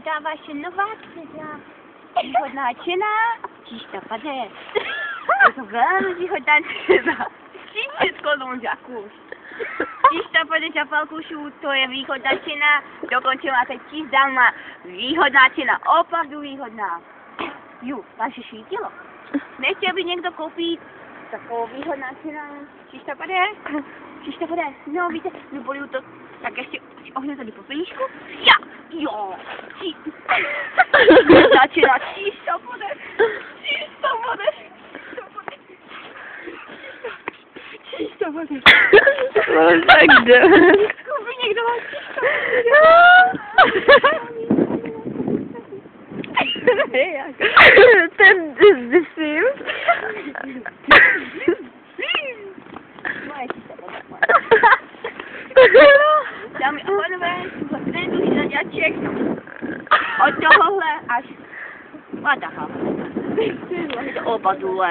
vítá vaše nová dcera. Výhodná čina, příště pade. Je to velmi výhodná dcera. Všechno lonžáků. Příště pade čapalkušů, to je výhodná čina. Dokončila se čízdalma. Výhodná čina, opravdu výhodná. Jo, vaše svítilo. Nechtěl by někdo koupit takovou výhodná čina? Příště pade. No víte, nebolí to. Tak ještě ohně tady po penížku. Ja, jo. Začíná čísto bude. Tak jde. Zkusí někdo má čísto. Ten zvisím. Dámy a pánové, tento hřaďaček od tohohle až... What the hell? Oba důle.